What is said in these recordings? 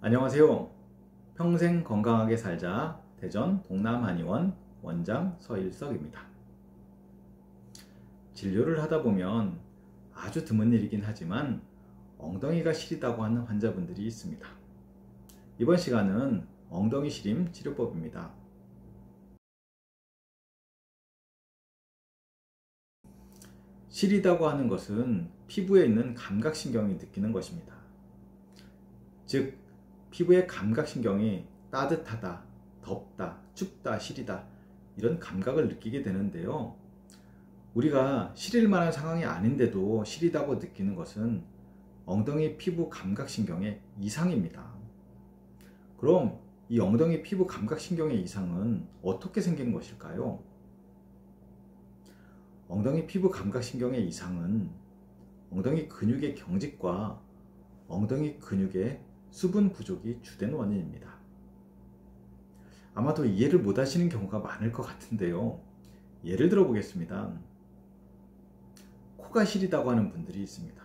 안녕하세요. 평생 건강하게 살자 대전 동남한의원 원장 서일석입니다. 진료를 하다 보면 아주 드문 일이긴 하지만 엉덩이가 시리다고 하는 환자분들이 있습니다. 이번 시간은 엉덩이 시림 치료법입니다. 시리다고 하는 것은 피부에 있는 감각신경이 느끼는 것입니다. 즉, 피부의 감각신경이 따뜻하다, 덥다, 춥다, 시리다 이런 감각을 느끼게 되는데요. 우리가 시릴 만한 상황이 아닌데도 시리다고 느끼는 것은 엉덩이 피부 감각신경의 이상입니다. 그럼 이 엉덩이 피부 감각신경의 이상은 어떻게 생긴 것일까요? 엉덩이 피부 감각신경의 이상은 엉덩이 근육의 경직과 엉덩이 근육의 수분 부족이 주된 원인입니다. 아마도 이해를 못 하시는 경우가 많을 것 같은데요. 예를 들어 보겠습니다. 코가 시리다고 하는 분들이 있습니다.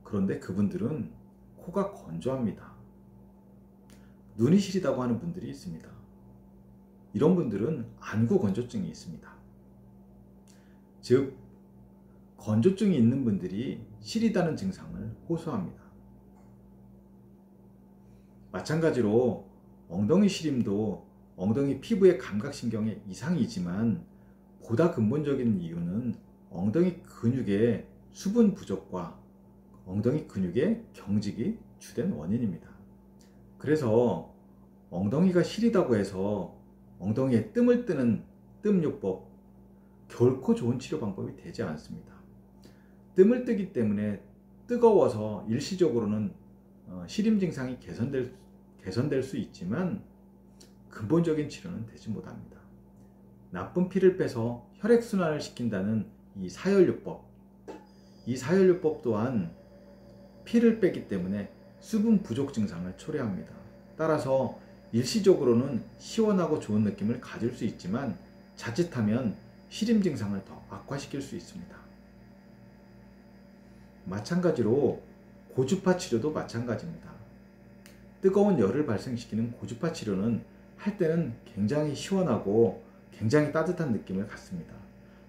그런데 그분들은 코가 건조합니다. 눈이 시리다고 하는 분들이 있습니다. 이런 분들은 안구 건조증이 있습니다. 즉, 건조증이 있는 분들이 시리다는 증상을 호소합니다. 마찬가지로 엉덩이 시림도 엉덩이 피부의 감각신경의 이상이지만 보다 근본적인 이유는 엉덩이 근육의 수분 부족과 엉덩이 근육의 경직이 주된 원인입니다. 그래서 엉덩이가 시리다고 해서 엉덩이에 뜸을 뜨는 뜸요법 결코 좋은 치료 방법이 되지 않습니다. 뜸을 뜨기 때문에 뜨거워서 일시적으로는 시림 증상이 개선될 수 있지만 근본적인 치료는 되지 못합니다. 나쁜 피를 빼서 혈액순환을 시킨다는 이 사혈요법 또한 피를 빼기 때문에 수분 부족 증상을 초래합니다. 따라서 일시적으로는 시원하고 좋은 느낌을 가질 수 있지만 자칫하면 시림 증상을 더 악화시킬 수 있습니다. 마찬가지로 고주파 치료도 마찬가지입니다. 뜨거운 열을 발생시키는 고주파 치료는 할 때는 굉장히 시원하고 굉장히 따뜻한 느낌을 갖습니다.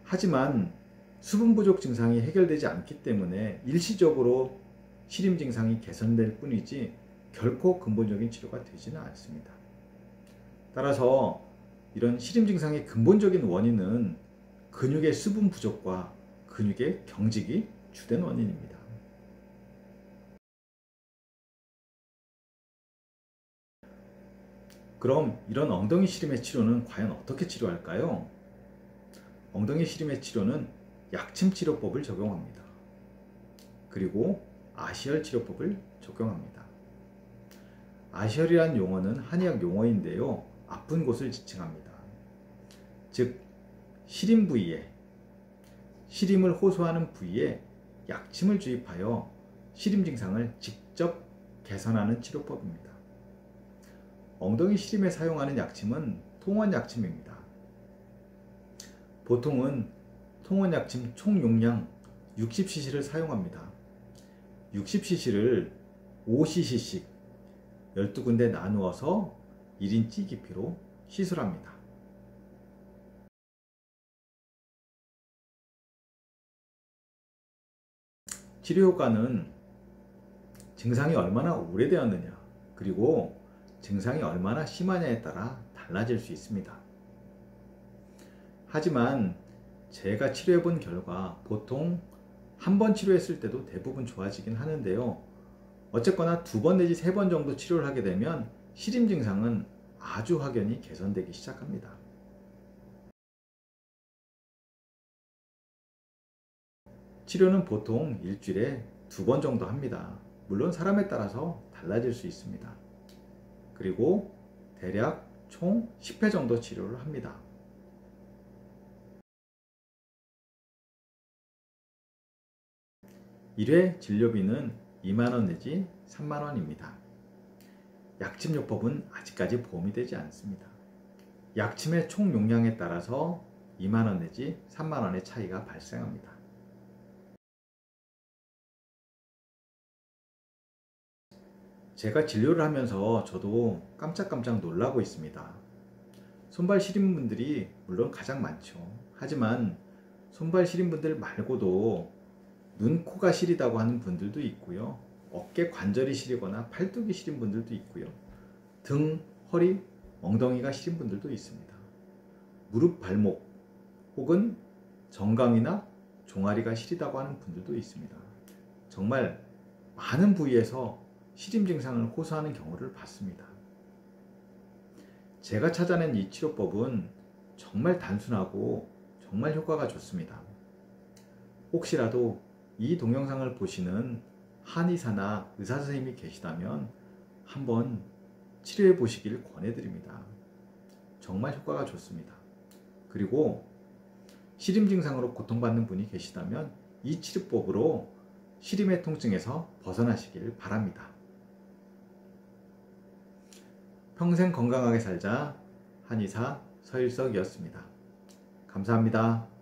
하지만 수분 부족 증상이 해결되지 않기 때문에 일시적으로 시림 증상이 개선될 뿐이지 결코 근본적인 치료가 되지는 않습니다. 따라서 이런 시림 증상의 근본적인 원인은 근육의 수분 부족과 근육의 경직이 주된 원인입니다. 그럼 이런 엉덩이 시림의 치료는 과연 어떻게 치료할까요? 엉덩이 시림의 치료는 약침 치료법을 적용합니다. 그리고 아시혈 치료법을 적용합니다. 아시혈이란 용어는 한의학 용어인데요. 아픈 곳을 지칭합니다. 즉, 시림 부위에, 시림을 호소하는 부위에 약침을 주입하여 시림 증상을 직접 개선하는 치료법입니다. 엉덩이 시림에 사용하는 약침은 통원약침입니다. 보통은 통원약침 총 용량 60cc를 사용합니다. 60cc를 5cc씩 12군데 나누어서 1인치 깊이로 시술합니다. 치료 효과는 증상이 얼마나 오래되었느냐, 그리고 증상이 얼마나 심하냐에 따라 달라질 수 있습니다. 하지만 제가 치료해 본 결과 보통 한 번 치료했을 때도 대부분 좋아지긴 하는데요. 어쨌거나 2번 내지 3번 정도 치료를 하게 되면 시림 증상은 아주 확연히 개선되기 시작합니다. 치료는 보통 일주일에 2번 정도 합니다. 물론 사람에 따라서 달라질 수 있습니다. 그리고 대략 총 10회 정도 치료를 합니다. 1회 진료비는 2만원 내지 3만원입니다. 약침요법은 아직까지 보험이 되지 않습니다. 약침의 총 용량에 따라서 2만원 내지 3만원의 차이가 발생합니다. 제가 진료를 하면서 저도 깜짝깜짝 놀라고 있습니다. 손발 시린분들이 물론 가장 많죠. 하지만 손발 시린분들 말고도 눈, 코가 시리다고 하는 분들도 있고요. 어깨 관절이 시리거나 팔뚝이 시린 분들도 있고요. 등, 허리, 엉덩이가 시린 분들도 있습니다. 무릎, 발목 혹은 정강이나 종아리가 시리다고 하는 분들도 있습니다. 정말 많은 부위에서 시림 증상을 호소하는 경우를 봤습니다. 제가 찾아낸 이 치료법은 정말 단순하고 정말 효과가 좋습니다. 혹시라도 이 동영상을 보시는 한의사나 의사 선생님이 계시다면 한번 치료해 보시길 권해드립니다. 정말 효과가 좋습니다. 그리고 시림 증상으로 고통받는 분이 계시다면 이 치료법으로 시림의 통증에서 벗어나시길 바랍니다. 평생 건강하게 살자 한의사 서일석이었습니다. 감사합니다.